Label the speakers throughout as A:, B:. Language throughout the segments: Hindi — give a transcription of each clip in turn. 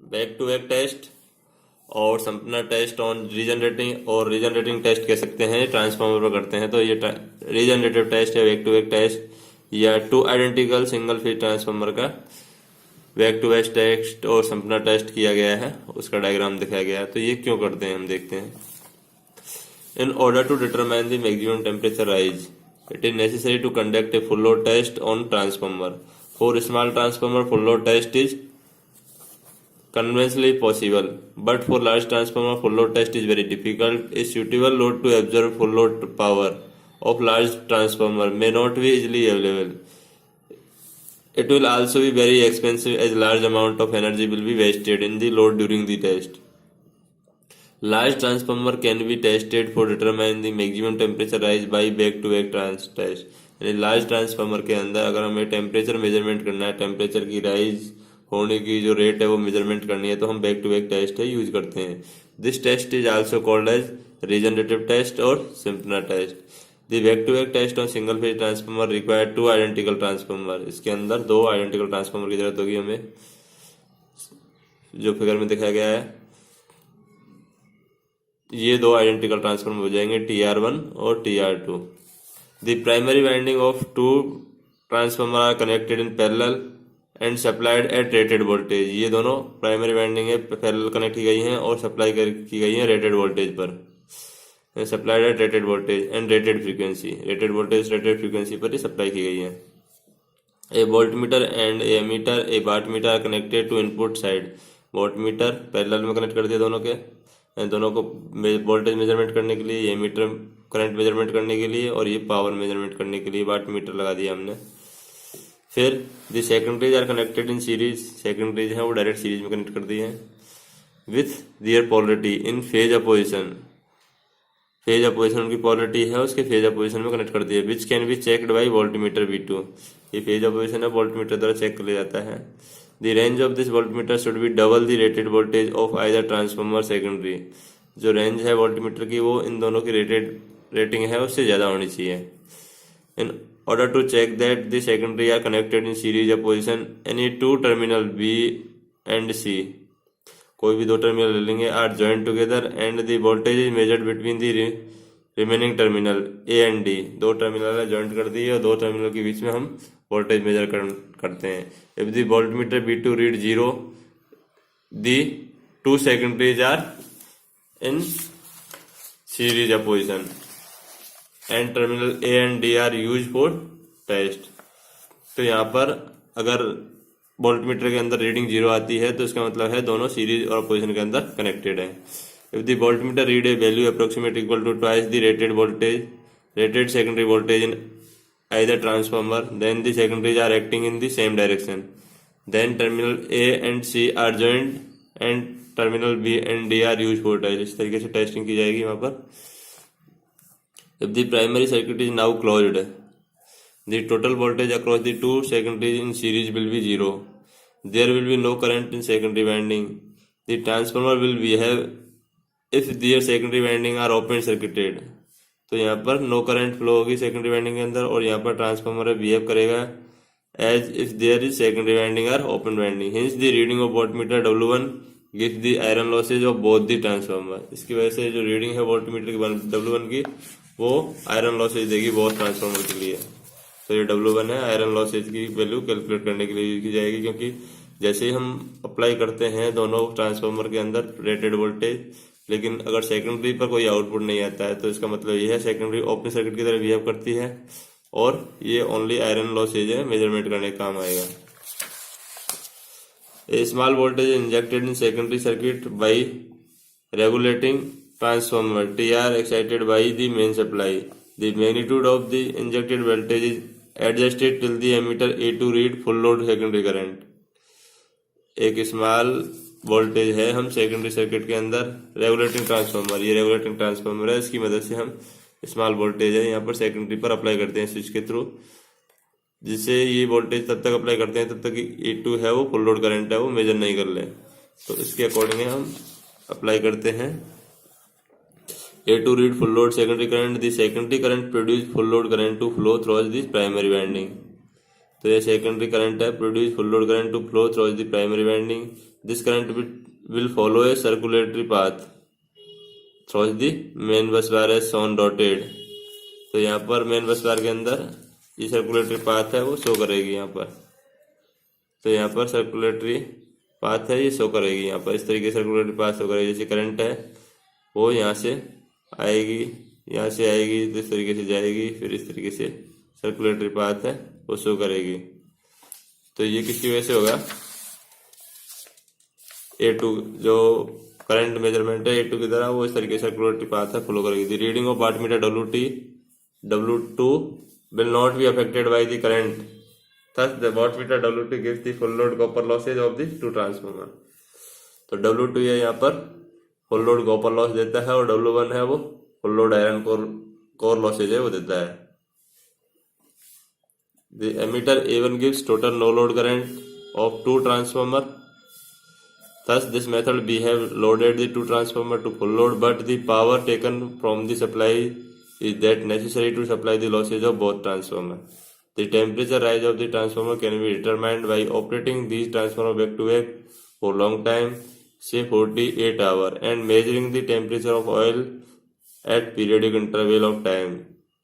A: बैक टू बैक टेस्ट और संपना टेस्ट ऑन रीजनरेटिंग, और रीजनरेटिंग टेस्ट कह सकते हैं ट्रांसफार्मर पर करते हैं। तो ये रीजनरेटिव टेस्ट है बैक टू बैक टेस्ट, या two identical single phase transformer का बैक टू बैक टेस्ट और संपना टेस्ट किया गया है, उसका डायग्राम दिखाया गया है। तो ये क्यों करते हैं हम देखते हैं। In order to determine the maximum temperature rise, it is necessary to conduct a full load test on transformer. For small transformer, full load test is conventionally possible, but for large transformer, full load test is very difficult. A suitable load to absorb full load power of large transformer may not be easily available. It will also be very expensive as large amount of energy will be wasted in the load during the test. Large transformer can be tested for determine the maximum temperature rise by back to back trans test. यानी लार्ज ट्रांसफार्मर के अंदर अगर हमें टेम्परेचर मेजरमेंट करना है, टेम्परेचर की राइज होने की जो रेट है वो मेजरमेंट करनी है, तो हम बैक टू बैक टेस्ट है यूज करते हैं। This test is also called as regenerative test और Sumpner test. The back to back test on single phase transformer require two identical transformer. इसके अंदर दो आइडेंटिकल ट्रांसफार्मर की जरूरत होगी हमें, जो फिगर में दिखाया गया है। ये दो आइडेंटिकल ट्रांसफार्मर हो जाएंगे TR1 और TR2। The primary winding of two transformer are connected in parallel and supplied at rated voltage. ये दोनों प्राइमरी वाइंडिंग है पैरेलल कनेक्ट की गई हैं और सप्लाई की गई है रेटेड वोल्टेज पर, supplied at rated voltage and rated frequency. Rated voltage rated frequency पर ही सप्लाई की गई है। A voltmeter and a ammeter a wattmeter are connected to input side. Voltmeter parallel में कनेक्ट कर दिया दोनों के, दोनों को वोल्टेज मेजरमेंट करने के लिए, ये मीटर करंट मेजरमेंट करने के लिए और ये पावर मेजरमेंट करने के लिए वाट मीटर लगा दिया हमने। फिर the secondaries are connected in series. Secondaries हैं वो डायरेक्ट सीरीज में कनेक्ट कर दिए हैं with their polarity in phase opposition. Phase opposition उनकी पोलरिटी है, उसके फेज अपोजिशन में कनेक्ट कर दिए, which can be checked by voltmeter V2। ये फेज अपोजिशन है वोल्टमीटर द्वारा चेक कर लिया जाता है। The range of this voltmeter should be double the rated voltage of either transformer secondary। जो रेंज है वोल्टमीटर की वो इन दोनों की रेटिंग है उससे ज़्यादा होनी चाहिए। In order to check that the secondary are connected in series opposition, any two terminal B and C, कोई भी दो टर्मिनल ले लेंगे, are joined together and the voltage is measured between the remaining terminal A and D। दो टर्मिनल है ज्वाइंट कर दिए और दो टर्मिनल के बीच में हम वोल्टेज मेजर करते हैं। If the voltmeter V2 read 0, the two secondaries are in series opposition and terminal A and D are use for test. तो यहाँ पर अगर वोल्टमीटर के अंदर रीडिंग 0 आती है तो इसका मतलब है दोनों सीरीज और अपोजिशन के अंदर कनेक्टेड है। If the voltmeter read a value approximate equal to twice the rated voltage, rated secondary voltage in either transformer, then the secondaries are acting in the same direction, then terminal A and C are joined and terminal B and D are used for test। इस तरीके से टेस्टिंग की जाएगी वहाँ पर। if the primary circuit is now closed, the total voltage across the two secondaries in series will be 0, there will be no current in secondary winding, the transformer will behave if their secondary winding are open circuited। तो यहाँ पर नो करंट फ्लो होगी सेकेंडरी वाइंडिंग के अंदर, और यहाँ पर ट्रांसफार्मर बिहेव करेगा as if there is secondary winding are open winding. Hence the reading of voltmeter W1 gives the iron losses of both the transformer. इसकी वजह से जो रीडिंग है वोल्टमीटर की W1 की वो आयरन लॉसेज देगी बोथ ट्रांसफार्मर के लिए। तो ये W1 है, आयरन लॉसेज की वैल्यू कैलकुलेट करने के लिए यूज की जाएगी, क्योंकि जैसे ही हम अप्लाई करते हैं दोनों ट्रांसफार्मर के अंदर रेटेड वोल्टेज, लेकिन अगर सेकेंडरी पर कोई आउटपुट नहीं आता है तो इसका मतलब ये है सेकेंडरी ओपन सर्किट की तरह बिहेव करती है और ये ओनली आयरन लॉसेज है मेजरमेंट करने का काम आएगा। A small voltage injected in secondary circuit by regulating transformer TR excited by the main supply. The magnitude of the injected voltage is adjusted till the ammeter A2 read full load secondary current. एक स्मॉल वोल्टेज है हम सेकेंडरी सर्किट के अंदर, रेगुलेटिंग ट्रांसफार्मर, ये रेगुलेटिंग ट्रांसफार्मर है, इसकी मदद से हम स्मॉल वोल्टेज है यहाँ पर सेकेंडरी पर अप्लाई करते हैं स्विच के थ्रू, जिससे ये वोल्टेज तब तक अप्लाई करते हैं तब तक A2 है वो फुल लोड करंट है वो मेजर नहीं कर ले। तो इसके अकॉर्डिंग हम अप्लाई करते हैं। A2 read full load secondary current, the secondary current produce full load current to flow through the primary winding. तो ये सेकेंडरी करंट है, produce full load current to flow through the primary winding. This current will follow a circulatory path through the main bus bar as shown dotted। तो यहाँ पर मेन बस बार के अंदर ये सर्कुलेटरी पाथ है वो शो करेगी यहाँ पर। तो यहाँ पर सर्कुलेटरी पाथ है ये शो करेगी यहाँ पर, इस तरीके से सर्कुलेटरी पाथ शो करेगी। जैसे करंट है वो यहाँ से आएगी, यहाँ से आएगी तो इस तरीके से जाएगी, फिर इस तरीके से सर्कुलेटरी पाथ है वो शो करेगी। तो ये किसकी वजह से होगा, A2 जो करंट मेजरमेंट है A2 की तरह वो इस तरीके से सर्कुलेटरी पाथ है फॉलो करेगी। The reading of wattmeter W2 will not be affected by the current, thus the wattmeter W2 gives the full load copper losses of the two transformer। तो W2 ये यहाँ पर फुल लोड कॉपर लॉस देता है और W1 है वो full load iron core losses है वो देता है। The emitter A1 gives total no load current of two transformer, thus this method we have loaded the two transformer to full load, but the power taken from the supply is that necessary to supply the losses of both transformer। The temperature rise of the transformer can be determined by operating these transformer back to back for long time, say 48 hours, and measuring the temperature of oil at periodic interval of time,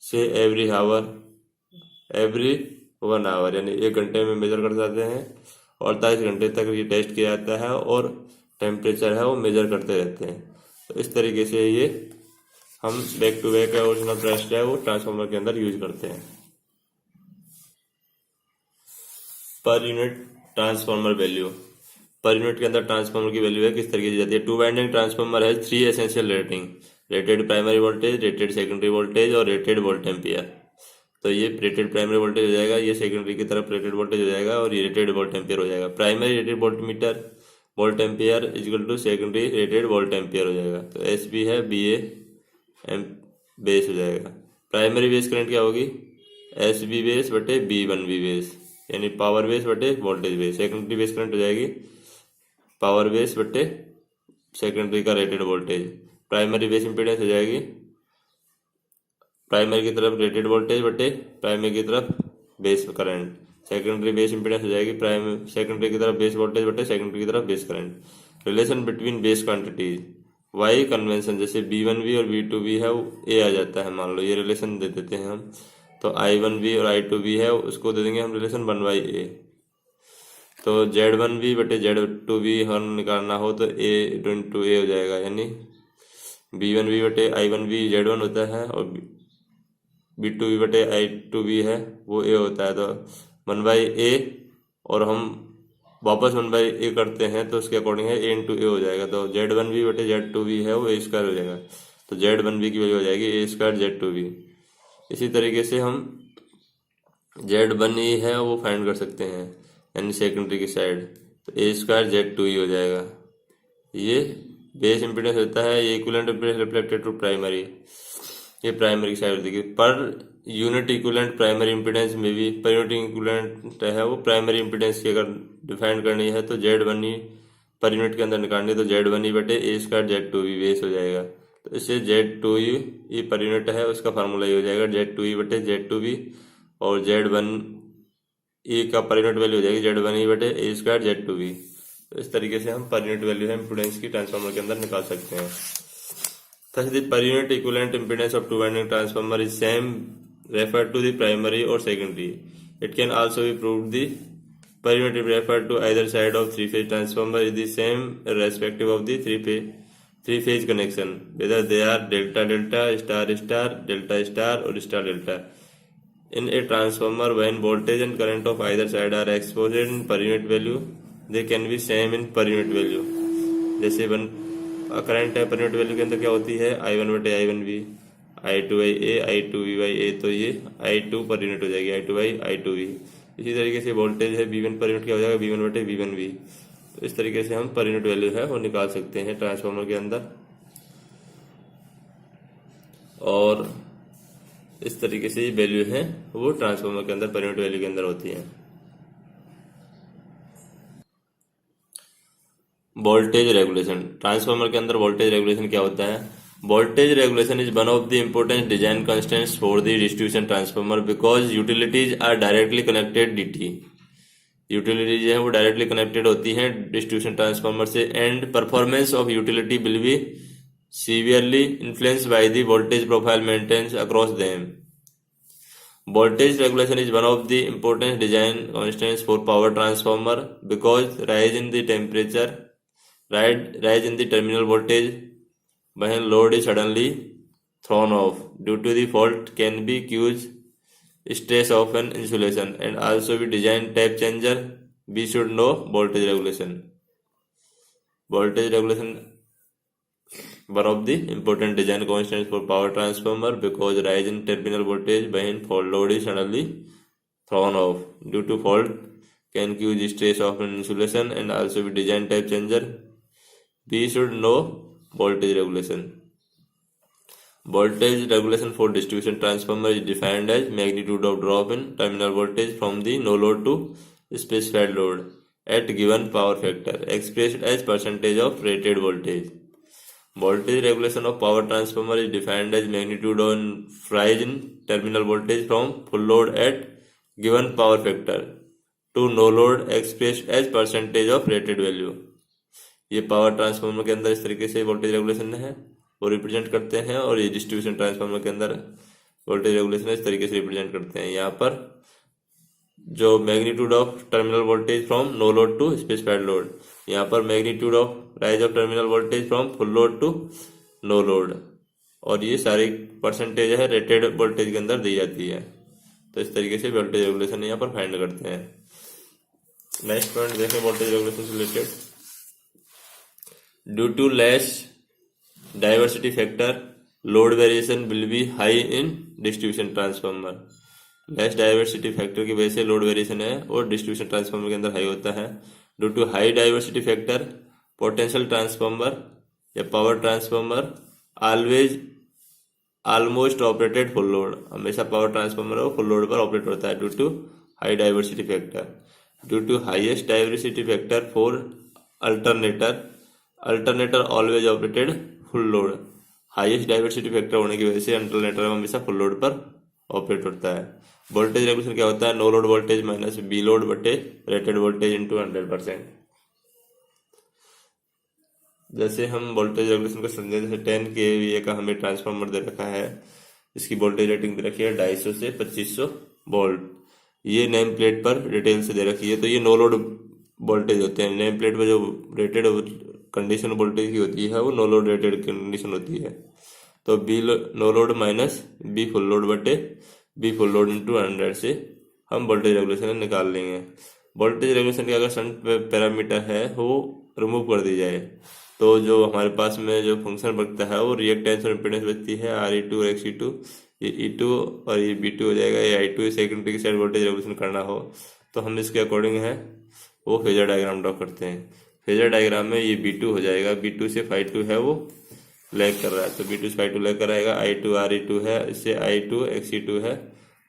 A: say every 1 hour, यानी 1 घंटे में मेजर कर सकते हैं और 48 घंटे तक ये टेस्ट किया जाता है और टेम्परेचर है वो मेजर करते रहते हैं। तो इस तरीके से ये हम back to back original test है वो ट्रांसफार्मर के अंदर यूज करते हैं। Per unit transformer value, per unit के अंदर ट्रांसफार्मर की वैल्यू है किस तरीके से जाती है। टू वाइंडिंग ट्रांसफार्मर है 3 essential rating, rated primary voltage, rated secondary voltage और रेटेड वोल्ट एम्पियर। तो ये रेटेड प्राइमरी वोल्टेज हो जाएगा, ये सेकेंडरी की तरफ रेटेड वोल्टेज हो जाएगा और ये रेटेड वोल्ट एम्पियर हो जाएगा। Primary rated volt meter volt ampere equal to secondary rated volt ampere हो जाएगा। तो एस बी है बी ए बेस हो जाएगा। प्राइमरी बेस करंट क्या होगी, एस बी बेस बटे बी वन बी बेस, यानी पावर बेस बटे voltage base. Secondary base current हो जाएगी पावर बेस बटे सेकेंडरी का rated voltage. Primary base impedance हो जाएगी प्राइमरी की तरफ रेटेड वोल्टेज बटे प्राइमरी की तरफ base current. Secondary base impedance हो जाएगी सेकेंडरी की तरफ बेस वोल्टेज बटे सेकेंडरी की तरफ base current. Relation between base quantities, Y convention जैसे B1V और B2V है वो ए आ जाता है, मान लो ये रिलेशन दे देते हैं हम। तो I1V और I2V है उसको दे देंगे हम रिलेशन 1/A। तो Z1V बटे Z2V हम निकालना हो तो A हो जाएगा, यानी B1V बटे I1V Z1 होता है और B2V बटे I2V है वो A होता है। तो 1/A और हम वापस 1/A करते हैं तो उसके अकॉर्डिंग है A इंटू A हो जाएगा। तो Z1V बटे Z2V है वो A स्क्वायर हो जाएगा। तो Z1V की वैल्यू हो जाएगी A स्क्वायर Z2V। इसी तरीके से हम Z1E है वो फाइंड कर सकते हैं, यानी सेकेंडरी की साइड। तो A स्क्वायर Z2E हो जाएगा। ये बेस इम्पीडेंस होता है, ये equivalent impedance reflected to primary, ये प्राइमरी की साइड होती है। Per unit equivalent primary impedance में भी पर यूनिट इक्विवेलेंट है वो प्राइमरी इम्पीडेंस की अगर डिफाइन करनी है तो Z1E पर यूनिट के अंदर निकालनी है तो Z1E बटे A स्क्वायर Z2E बेस हो जाएगा। तो इससे Z2E पर यूनिट है उसका फार्मूला ये हो जाएगा Z2E बटे Z2V और Z1E का पर यूनिट वैल्यू हो जाएगी Z1E बटे A स्क्वायर Z2V। तो इस तरीके से हम पर यूनिट वैल्यू है इम्पीडेंस की ट्रांसफार्मर के अंदर निकाल सकते हैं। Thus the per unit equivalent impedance of two winding transformer is same referred to the primary or secondary. It can also be proved the per unit referred to either side of three-phase transformer is the same irrespective of the three-phase connection, whether they are delta delta, star star, delta star or star delta. In a transformer, when voltage and current of either side are exposed in per unit value, they can be same in per unit value. जैसे करंट है पर यूनिट वैल्यू के अंदर क्या होती है I1 बटे I1V, I2A, I2V/A, तो ये I2 पर यूनिट हो जाएगी I2/I2V। इसी तरीके से वोल्टेज है V1 पर यूनिट क्या हो जाएगा V1 बटे V1V। तो इस तरीके से हम पर यूनिट वैल्यू है वो निकाल सकते हैं ट्रांसफार्मर के अंदर, और इस तरीके से ये वैल्यू है वो ट्रांसफार्मर के अंदर पर यूनिट वैल्यू के अंदर होती है। वोल्टेज रेगुलेशन, ट्रांसफार्मर के अंदर वोल्टेज रेगुलेशन क्या होता है। Voltage regulation is one of the important design constraints for the distribution transformer because utilities are directly connected DT. Utility जो है वो डायरेक्टली कनेक्टेड होती है डिस्ट्रीब्यूशन ट्रांसफार्मर से and performance of utility will be severely influenced by the voltage profile maintains across them. Voltage regulation is one of the important design constraints for power transformer because rise in the temperature, rise in the terminal voltage when load is suddenly thrown off due to the fault can be cause stress of an insulation and also be design type changer. We should know voltage regulation. Voltage regulation one of the important design constraints for power transformer because rise in terminal voltage when fault load is suddenly thrown off due to fault can cause stress of an insulation and also be design type changer. We should know voltage regulation. Voltage regulation for distribution transformer is defined as magnitude of drop in terminal voltage from the no load to specified load at given power factor expressed as percentage of rated voltage. Voltage regulation of power transformer is defined as magnitude on rise in terminal voltage from full load at given power factor to no load expressed as percentage of rated value. ये पावर ट्रांसफार्मर के अंदर इस तरीके से वोल्टेज रेगुलेशन है वो रिप्रेजेंट करते हैं और ये डिस्ट्रीब्यूशन ट्रांसफार्मर के अंदर वोल्टेज रेगुलेशन इस तरीके से रिप्रेजेंट करते हैं. यहाँ पर जो magnitude of terminal voltage from no load to specified load, यहाँ पर magnitude of rise of terminal voltage from full load to no load, और ये सारी परसेंटेज है रेटेड वोल्टेज के अंदर दी जाती है. तो इस तरीके से वोल्टेज रेगुलेशन यहाँ पर फाइंड करते हैं. नेक्स्ट पॉइंट देखें वोल्टेज रेगुलेशन से related. Due to less diversity factor load variation will be high in distribution transformer. Less diversity factor की वजह से लोड वेरिएशन है और डिस्ट्रीब्यूशन ट्रांसफार्मर के अंदर हाई होता है. Due to high diversity factor potential transformer या power transformer almost operated full load, हमेशा पावर ट्रांसफार्मर है वो फुल लोड पर ऑपरेट होता है due to high diversity factor. Due to highest diversity factor for alternator always operated full load. Highest diversity factor होने की वजह से अल्टरनेटर हमेशा फुल लोड पर ऑपरेट होता है. वोल्टेज रेगुलेशन क्या होता है? No load voltage minus B load बटे रेटेड वोल्टेज इंटू 100%. जैसे हम वोल्टेज रेगुलेशन को समझे, जैसे 10 kVA का हमें ट्रांसफार्मर दे रखा है, इसकी वोल्टेज रेटिंग दे रखी है 250 से 2500 वोल्ट. ये नेम प्लेट पर डिटेल से दे रखी है. तो ये नो लोड वोल्टेज होते हैं. नेम प्लेट पर जो रेटेड कंडीशन वोल्टेज की होती है वो नो लोड रेटेड कंडीशन होती है. तो B no load minus B full load बटे बी फुल लोड इंटू 100 से हम वोल्टेज रेगुलेशन निकाल लेंगे. वोल्टेज रेगुलेशन का अगर शंट पैरामीटर है वो रिमूव कर दी जाए तो जो हमारे पास में जो फंक्शन बचता है वो रिएक्टेंस और इम्पीडेंस बचती है RE2 और XE2. ये E2 और ये B2 हो जाएगा. ये I2 सेकेंडरी की साइड वोल्टेज रेगुलेशन करना हो तो हम इसके अकॉर्डिंग है वो फेजर डायग्राम ड्रॉ करते हैं. फेजर डायग्राम में ये B2 हो जाएगा. B2 से Phi2 है वो लैग कर रहा है तो B2 से Phi2 लैग कराएगा. I2 RE2 है, इससे I2 XE2 है,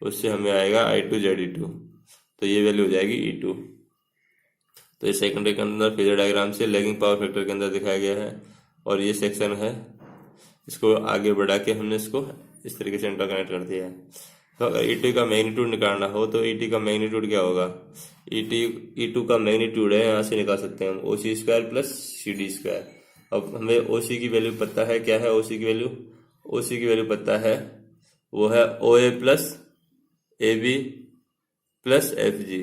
A: उससे हमें आएगा I2 ZE2. तो ये वैल्यू हो जाएगी E2. तो ये सेकेंडरी के अंदर फेजर डायग्राम से लैगिंग पावर फैक्टर के अंदर दिखाया गया है. और ये सेक्शन है, इसको आगे बढ़ा के हमने इसको इस तरीके से इंटरकनेक्ट कर दिया है. तो अगर E2 का मैग्नीट्यूड निकालना हो तो ET का मैग्नीट्यूड क्या होगा? E2 का मैग्नीट्यूड है, यहाँ से निकाल सकते हैं हम OC² प्लस CD². अब हमें OC की वैल्यू पता है. क्या है OC की वैल्यू? OC की वैल्यू पता है, वो है OA plus AB plus FG.